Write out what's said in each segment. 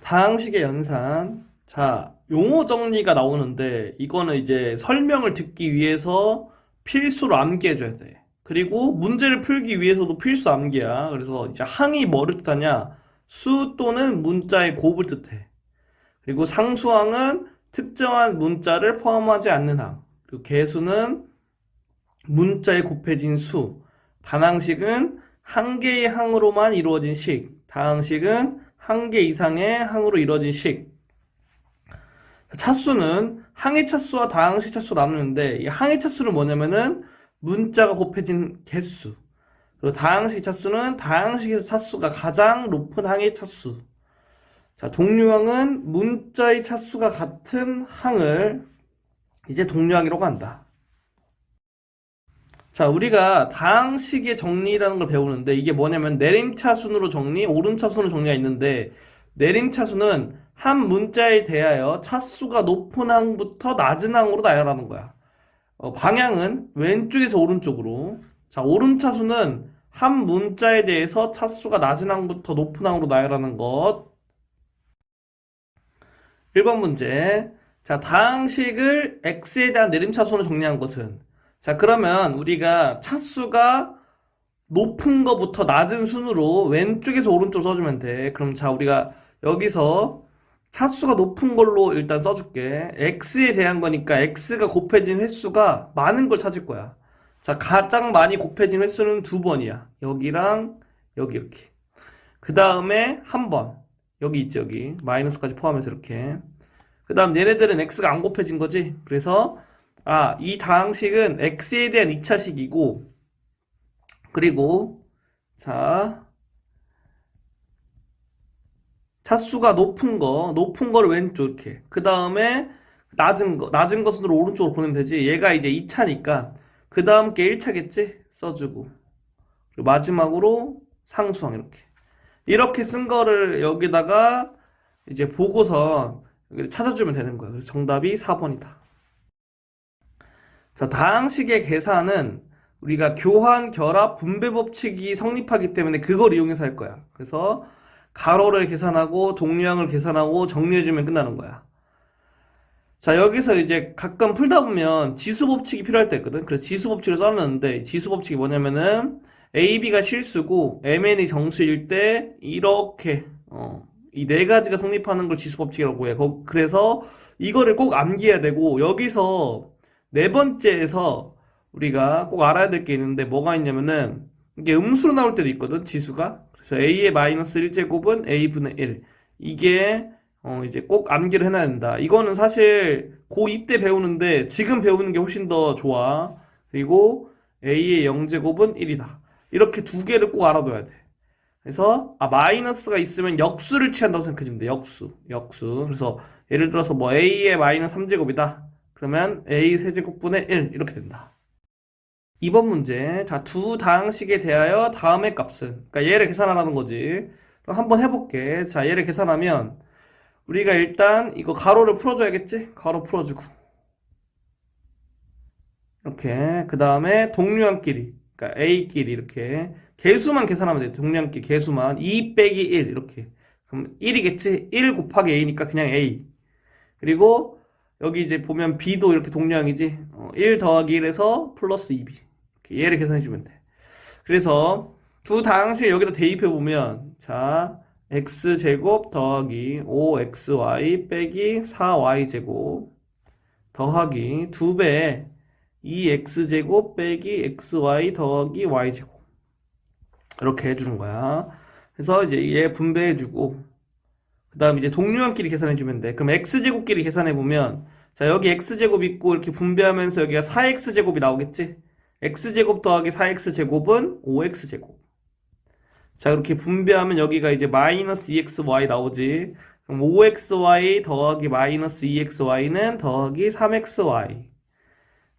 다항식의 연산. 자, 용어 정리가 나오는데 이거는 이제 설명을 듣기 위해서 필수로 암기해줘야 돼. 그리고 문제를 풀기 위해서도 필수 암기야. 그래서 이제 항이 뭐를 뜻하냐? 수 또는 문자의 곱을 뜻해. 그리고 상수항은 특정한 문자를 포함하지 않는 항. 그리고 계수는 문자에 곱해진 수. 단항식은 한 개의 항으로만 이루어진 식. 다항식은 한 개 이상의 항으로 이루어진 식. 차수는 항의 차수와 다항식 차수로 나누는데 이 항의 차수는 뭐냐면은 문자가 곱해진 개수. 그리고 다항식 차수는 다항식에서 차수가 가장 높은 항의 차수. 자, 동류항은 문자의 차수가 같은 항을 이제 동류항이라고 한다. 자, 우리가 다항식의 정리라는 걸 배우는데 이게 뭐냐면 내림차순으로 정리, 오름차순으로 정리가 있는데 내림차순은 한 문자에 대하여 차수가 높은 항부터 낮은 항으로 나열하는 거야. 방향은 왼쪽에서 오른쪽으로. 자, 오름차순은 한 문자에 대해서 차수가 낮은 항부터 높은 항으로 나열하는 것. 1번 문제. 자, 다항식을 x에 대한 내림차순으로 정리한 것은. 자, 그러면 우리가 차수가 높은 거부터 낮은 순으로 왼쪽에서 오른쪽 써주면 돼. 그럼 자, 우리가 여기서 차수가 높은 걸로 일단 써줄게. x에 대한 거니까 x가 곱해진 횟수가 많은 걸 찾을 거야. 자, 가장 많이 곱해진 횟수는 2번이야. 여기랑 여기 이렇게. 그 다음에 한 번. 여기 있지, 여기. 마이너스까지 포함해서 이렇게. 그 다음 얘네들은 x가 안 곱해진 거지. 그래서 이 다항식은 x에 대한 2차식이고 그리고 자, 차수가 높은 거를 왼쪽 이렇게. 그 다음에 낮은 것으로 오른쪽으로 보내면 되지. 얘가 이제 2차니까 그 다음 게 1차겠지? 써주고. 그리고 마지막으로 상수항 이렇게. 이렇게 쓴 거를 여기다가 이제 보고서 찾아주면 되는 거야. 그래서 정답이 4번이다. 자, 다항식의 계산은 우리가 교환, 결합, 분배 법칙이 성립하기 때문에 그걸 이용해서 할 거야. 그래서 가로를 계산하고 동류항을 계산하고 정리해주면 끝나는 거야. 자, 여기서 이제 가끔 풀다 보면 지수 법칙이 필요할 때 있거든. 그래서 지수 법칙을 써놨는데 지수 법칙이 뭐냐면은 A, B가 실수고 MN이 정수일 때 이렇게 이 네 가지가 성립하는 걸 지수 법칙이라고 해. 그래서 이거를 꼭 암기해야 되고 여기서 네 번째에서 우리가 꼭 알아야 될 게 있는데 뭐가 있냐면은 이게 음수로 나올 때도 있거든, 지수가. 그래서 a의 마이너스 1제곱은 a분의 1. 이게 이제 꼭 암기를 해놔야 된다. 이거는 사실 고2 때 배우는데 지금 배우는 게 훨씬 더 좋아. 그리고 a의 0제곱은 1이다. 이렇게 두 개를 꼭 알아둬야 돼. 그래서 마이너스가 있으면 역수를 취한다고 생각해주면 돼. 역수. 그래서 예를 들어서 뭐 a의 마이너스 3제곱이다. 그러면 a 세제곱분의 1 이렇게 된다. 2번 문제. 자, 두 다항식에 대하여 다음의 값은. 그러니까 얘를 계산하라는 거지. 그럼 한번 해볼게. 자, 얘를 계산하면 우리가 일단 이거 가로를 풀어줘야겠지? 가로 풀어주고. 이렇게. 그 다음에 동류항끼리. 그러니까 a끼리 이렇게. 개수만 계산하면 돼. 동류항끼리 개수만. 2 빼기 1 이렇게. 그럼 1이겠지? 1 곱하기 a니까 그냥 a. 그리고 여기 이제 보면 b도 이렇게 동류항이지. 1 더하기 1에서 플러스 2b. 얘를 계산해주면 돼. 그래서 두 다항식을 여기다 대입해보면 자, x제곱 더하기 5xy 빼기 4y제곱 더하기 2배 2x제곱 빼기 xy 더하기 y제곱 이렇게 해주는 거야. 그래서 이제 얘 분배해주고 그 다음 이제 동류항끼리 계산해주면 돼. 그럼 x제곱끼리 계산해보면 자, 여기 x제곱 있고 이렇게 분배하면서 여기가 4x제곱이 나오겠지? x제곱 더하기 4x제곱은 5x제곱. 자, 이렇게 분배하면 여기가 이제 마이너스 2xy 나오지. 그럼 5xy 더하기 마이너스 2xy는 더하기 3xy.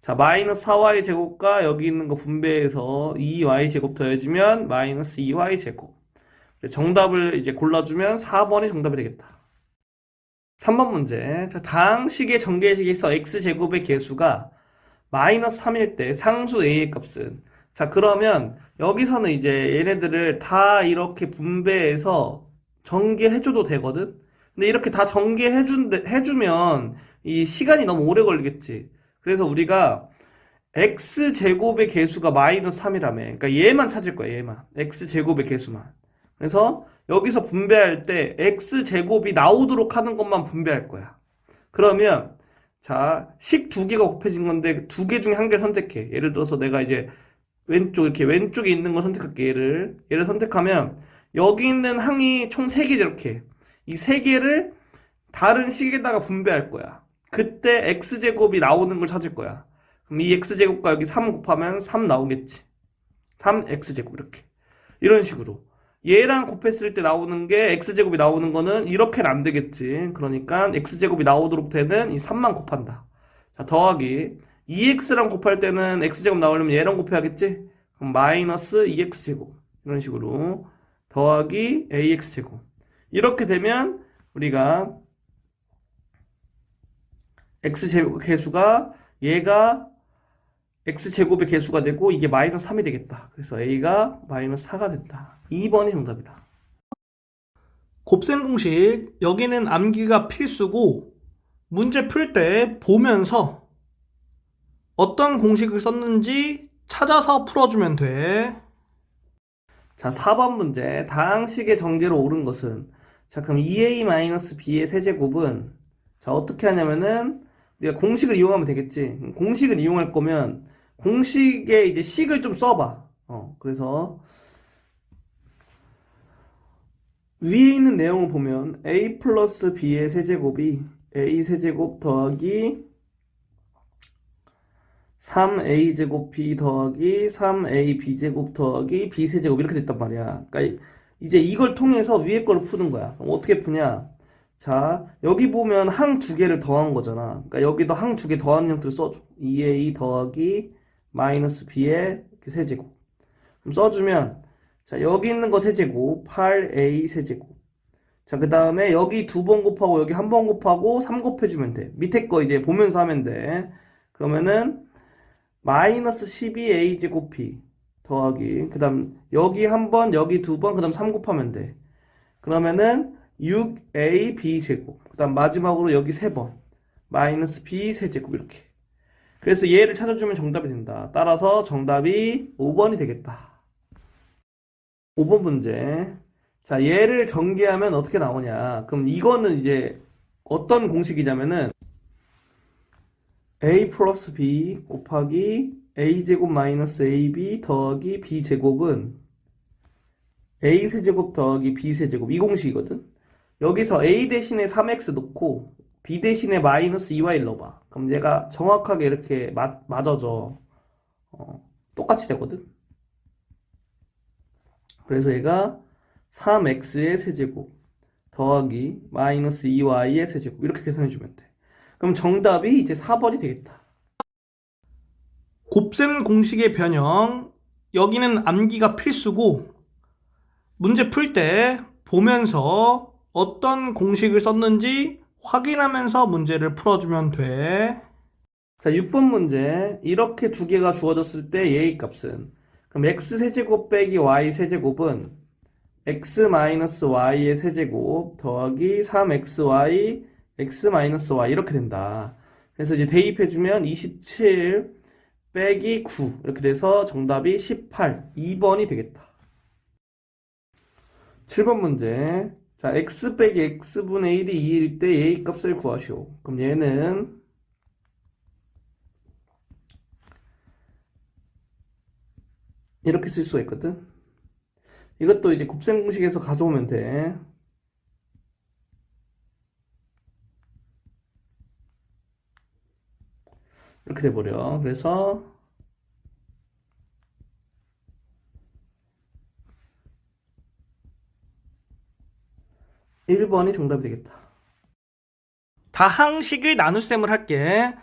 자, 마이너스 4y제곱과 여기 있는 거 분배해서 2y제곱 더해주면 마이너스 2y제곱. 정답을 이제 골라주면 4번이 정답이 되겠다. 3번 문제. 자, 다항식의 전개식에서 x제곱의 개수가 마이너스 3일 때 상수 a의 값은. 자, 그러면 여기서는 이제 얘네들을 다 이렇게 분배해서 전개해줘도 되거든. 근데 이렇게 다 해주면 이 시간이 너무 오래 걸리겠지. 그래서 우리가 x제곱의 개수가 마이너스 3이라며. 그러니까 얘만 찾을 거야, 얘만. x제곱의 개수만. 그래서 여기서 분배할 때 x제곱이 나오도록 하는 것만 분배할 거야. 그러면 자, 식 두 개가 곱해진 건데 두 개 중에 한 개를 선택해. 예를 들어서 내가 이제 이렇게 왼쪽에 있는 걸 선택할게. 얘를 선택하면 여기 있는 항이 총 3개 이렇게. 이 3개를 다른 식에다가 분배할 거야. 그때 x제곱이 나오는 걸 찾을 거야. 그럼 이 x제곱과 여기 3 곱하면 3 나오겠지. 3x제곱 이렇게. 이런 식으로. 얘랑 곱했을 때 나오는 게 x제곱이 나오는 거는 이렇게는 안 되겠지. 그러니까 x제곱이 나오도록 되는 이 3만 곱한다. 자, 더하기 2x랑 곱할 때는 x제곱 나오려면 얘랑 곱해야겠지? 그럼 마이너스 2x제곱 이런 식으로 더하기 ax제곱 이렇게 되면 우리가 x제곱 개수가 얘가 x제곱의 개수가 되고 이게 마이너스 3이 되겠다. 그래서 a가 마이너스 4가 된다. 2번이 정답이다. 곱셈 공식 여기는 암기가 필수고 문제 풀 때 보면서 어떤 공식을 썼는지 찾아서 풀어주면 돼. 자, 4번 문제. 다항식의 전개로 옳은 것은 자, 그럼 2a-b의 세제곱은 자, 어떻게 하냐면은 우리가 공식을 이용하면 되겠지. 공식을 이용할 거면 공식에 이제 식을 좀 써봐. 그래서 위에 있는 내용을 보면 a 플러스 b의 세제곱이 a 세제곱 더하기 3a 제곱 b 더하기 3ab 제곱 더하기 b 세제곱 이렇게 됐단 말이야. 그러니까 이제 이걸 통해서 위에 거를 푸는 거야. 그럼 어떻게 푸냐? 자, 여기 보면 항 두 개를 더한 거잖아. 그러니까 여기도 항 두 개 더하는 형태를 써줘. 2a 더하기 마이너스 b의 세제곱. 그럼 써주면 자, 여기 있는 거 세제곱 8a 세제곱. 자, 그 다음에 여기 2번 곱하고 여기 1번 곱하고 3 곱해주면 돼. 밑에 거 이제 보면서 하면 돼. 그러면은 마이너스 12a 제곱 b 더하기 그 다음 여기 1번 여기 2번 그 다음 3 곱하면 돼. 그러면은 6ab 제곱 그 다음 마지막으로 여기 3번 마이너스 b 세제곱 이렇게. 그래서 얘를 찾아주면 정답이 된다. 따라서 정답이 5번이 되겠다. 5번 문제. 자, 얘를 전개하면 어떻게 나오냐. 그럼 이거는 이제 어떤 공식이냐면은 a 플러스 b 곱하기 a제곱 마이너스 ab 더하기 b제곱은 a 세제곱 더하기 b 세제곱 이 공식이거든. 여기서 a 대신에 3x 넣고 b 대신에 마이너스 2y 넣어봐. 그럼 얘가 정확하게 이렇게 맞아져. 똑같이 되거든. 그래서 얘가 3x의 세제곱 더하기 마이너스 2y의 세제곱 이렇게 계산해주면 돼. 그럼 정답이 이제 4번이 되겠다. 곱셈 공식의 변형 여기는 암기가 필수고 문제 풀 때 보면서 어떤 공식을 썼는지 확인하면서 문제를 풀어주면 돼. 자, 6번 문제. 이렇게 두 개가 주어졌을 때 얘의 값은 그럼 x세제곱 빼기 y세제곱은 x-y의 세제곱 더하기 3xy x-y 이렇게 된다. 그래서 이제 대입해주면 27 빼기 9 이렇게 돼서 정답이 18 2번이 되겠다. 7번 문제. 자, x 빼기 x분의 1이 2일 때 얘의 값을 구하시오. 그럼 얘는 이렇게 쓸 수가 있거든. 이것도 이제 곱셈 공식에서 가져오면 돼. 이렇게 돼버려. 그래서 1번이 정답이 되겠다. 다항식의 나눗셈을 할게.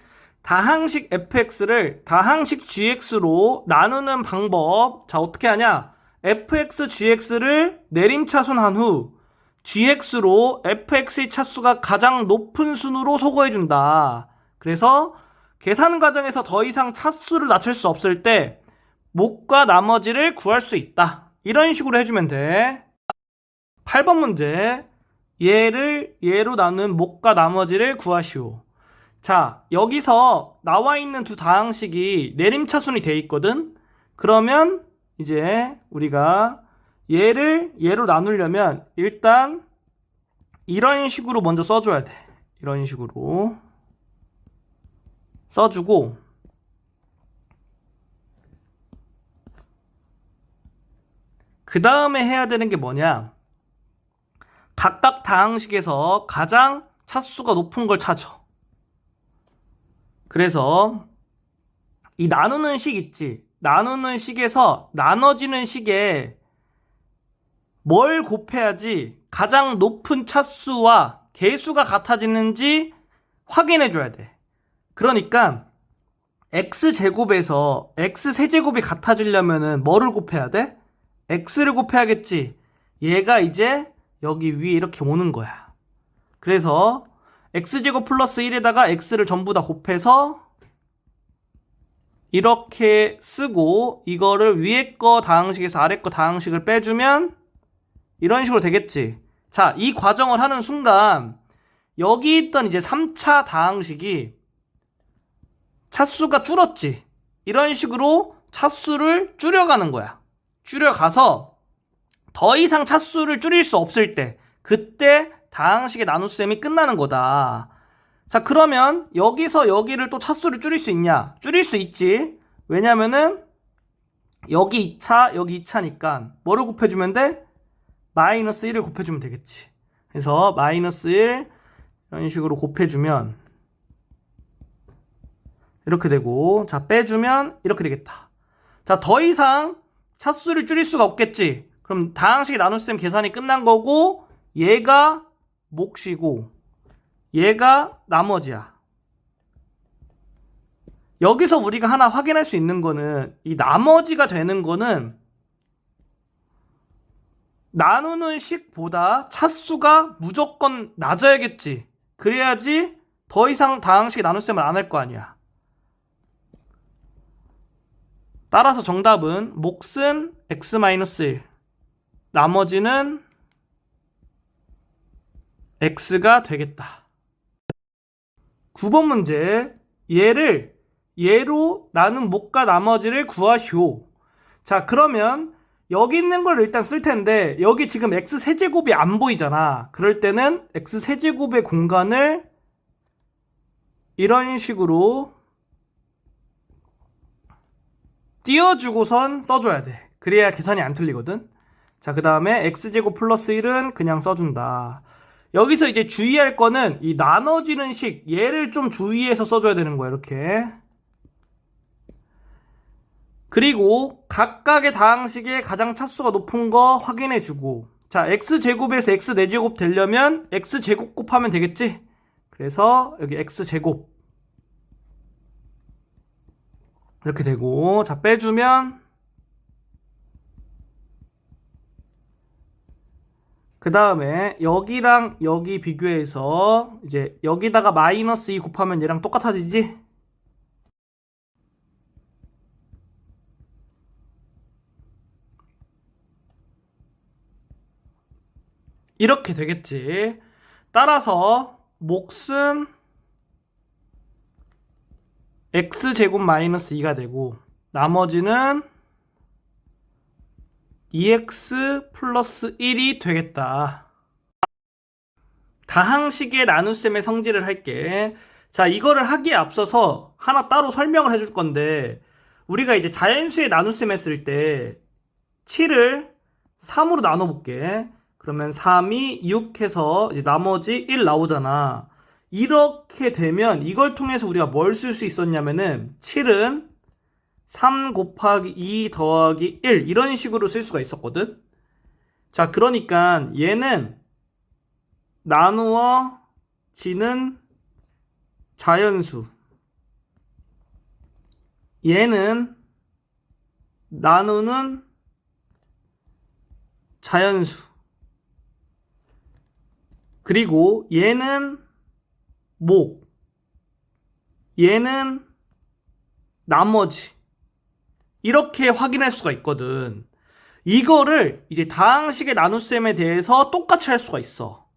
다항식 fx를 다항식 gx로 나누는 방법. 자, 어떻게 하냐? fx, gx를 내림차순한 후 gx로 fx의 차수가 가장 높은 순으로 소거해준다. 그래서 계산 과정에서 더 이상 차수를 낮출 수 없을 때 목과 나머지를 구할 수 있다. 이런 식으로 해주면 돼. 8번 문제. 얘를 얘로 나눈 목과 나머지를 구하시오. 자, 여기서 나와 있는 두 다항식이 내림차순이 돼 있거든? 그러면 이제 우리가 얘를 얘로 나누려면 일단 이런 식으로 먼저 써줘야 돼. 이런 식으로 써주고, 그 다음에 해야 되는 게 뭐냐? 각각 다항식에서 가장 차수가 높은 걸 찾아. 그래서 이 나누는 식 있지? 나누는 식에서 나눠지는 식에 뭘 곱해야지 가장 높은 차수와 개수가 같아지는지 확인해 줘야 돼. 그러니까 x제곱에서 x세제곱이 같아지려면은 뭐를 곱해야 돼? x를 곱해야겠지. 얘가 이제 여기 위에 이렇게 오는 거야. 그래서 x제곱 플러스 1에다가 x를 전부 다 곱해서 이렇게 쓰고, 이거를 위에 거 다항식에서 아래 거 다항식을 빼주면 이런 식으로 되겠지. 자, 이 과정을 하는 순간 여기 있던 이제 3차 다항식이 차수가 줄었지. 이런 식으로 차수를 줄여가는 거야. 줄여가서 더 이상 차수를 줄일 수 없을 때, 그때 다항식의 나눗셈이 끝나는 거다. 자, 그러면 여기서 여기를 또 차수를 줄일 수 있냐? 줄일 수 있지. 왜냐면은 여기 2차, 여기 2차니까 뭐를 곱해주면 돼? 마이너스 1을 곱해주면 되겠지. 그래서 마이너스 1 이런 식으로 곱해주면 이렇게 되고, 자, 빼주면 이렇게 되겠다. 자, 더 이상 차수를 줄일 수가 없겠지. 그럼 다항식의 나눗셈 계산이 끝난 거고, 얘가 몫이고 얘가 나머지야. 여기서 우리가 하나 확인할 수 있는 거는, 이 나머지가 되는 거는 나누는 식보다 차수가 무조건 낮아야겠지. 그래야지 더 이상 다항식의 나눗셈을 안 할 거 아니야. 따라서 정답은 몫은 x-1, 나머지는 x가 되겠다. 9번 문제, 얘를 얘로 나눈 목과 나머지를 구하시오. 자, 그러면 여기 있는 걸 일단 쓸 텐데, 여기 지금 x세제곱이 안 보이잖아. 그럴 때는 x세제곱의 공간을 이런 식으로 띄워주고선 써줘야 돼. 그래야 계산이 안 틀리거든. 자, 그 다음에 x제곱 플러스 1은 그냥 써준다. 여기서 이제 주의할 거는 이 나눠지는 식, 얘를 좀 주의해서 써줘야 되는 거야. 이렇게. 그리고 각각의 다항식의 가장 차수가 높은 거 확인해주고, 자, x제곱에서 x4제곱 되려면 x제곱 곱하면 되겠지? 그래서 여기 x제곱 이렇게 되고, 자, 빼주면 그 다음에 여기랑 여기 비교해서 이제 여기다가 마이너스 2 곱하면 얘랑 똑같아지지? 이렇게 되겠지. 따라서 몫은 x제곱 마이너스 2가 되고, 나머지는 2x 플러스 1이 되겠다. 다항식의 나눗셈의 성질을 할게. 자, 이거를 하기에 앞서서 하나 따로 설명을 해줄 건데, 우리가 이제 자연수의 나눗셈 했을 때 7을 3으로 나눠볼게. 그러면 3이 6 해서 이제 나머지 1 나오잖아. 이렇게 되면 이걸 통해서 우리가 뭘 쓸 수 있었냐면은 7은 3 곱하기 2 더하기 1 이런 식으로 쓸 수가 있었거든. 자, 그러니까 얘는 나누어지는 자연수, 얘는 나누는 자연수, 그리고 얘는 목, 얘는 나머지, 이렇게 확인할 수가 있거든. 이거를 이제 다항식의 나눗셈에 대해서 똑같이 할 수가 있어.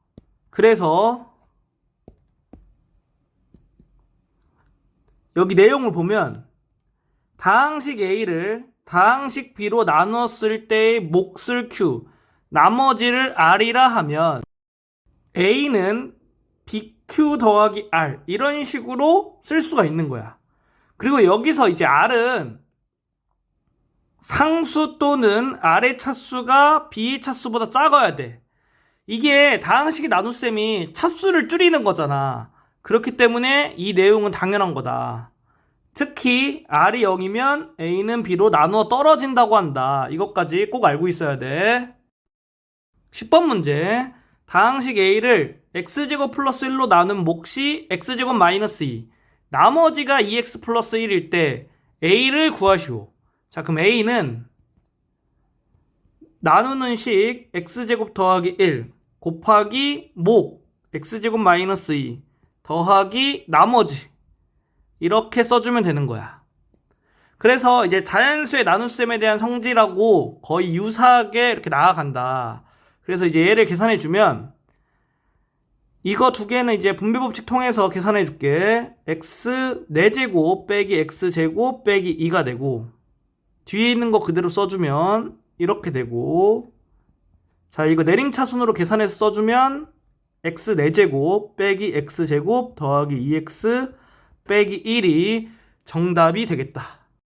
그래서 여기 내용을 보면 다항식 A를 다항식 B로 나눴을 때의 몫을 Q, 나머지를 R이라 하면 A는 BQ 더하기 R 이런 식으로 쓸 수가 있는 거야. 그리고 여기서 이제 R은 상수 또는 R의 차수가 B의 차수보다 작아야 돼. 이게 다항식의 나눗셈이 차수를 줄이는 거잖아. 그렇기 때문에 이 내용은 당연한 거다. 특히 R이 0이면 A는 B로 나누어 떨어진다고 한다. 이것까지 꼭 알고 있어야 돼. 10번 문제. 다항식 A를 x제곱 플러스 1로 나눈 몫이 x제곱 마이너스 2. 나머지가 2x 플러스 1일 때 A를 구하시오. 자, 그럼 A는 나누는 식 x제곱 더하기 1 곱하기 몫 x제곱 마이너스 2 더하기 나머지 이렇게 써주면 되는 거야. 그래서 이제 자연수의 나눗셈에 대한 성질하고 거의 유사하게 이렇게 나아간다. 그래서 이제 얘를 계산해 주면 이거 두 개는 이제 분배법칙 통해서 계산해 줄게. x 4제곱 빼기 x제곱 빼기 2가 되고 뒤에 있는 거 그대로 써주면 이렇게 되고, 자 이거 내림차순으로 계산해서 써주면 x 4제곱 빼기 x제곱 더하기 2x 빼기 1이 정답이 되겠다.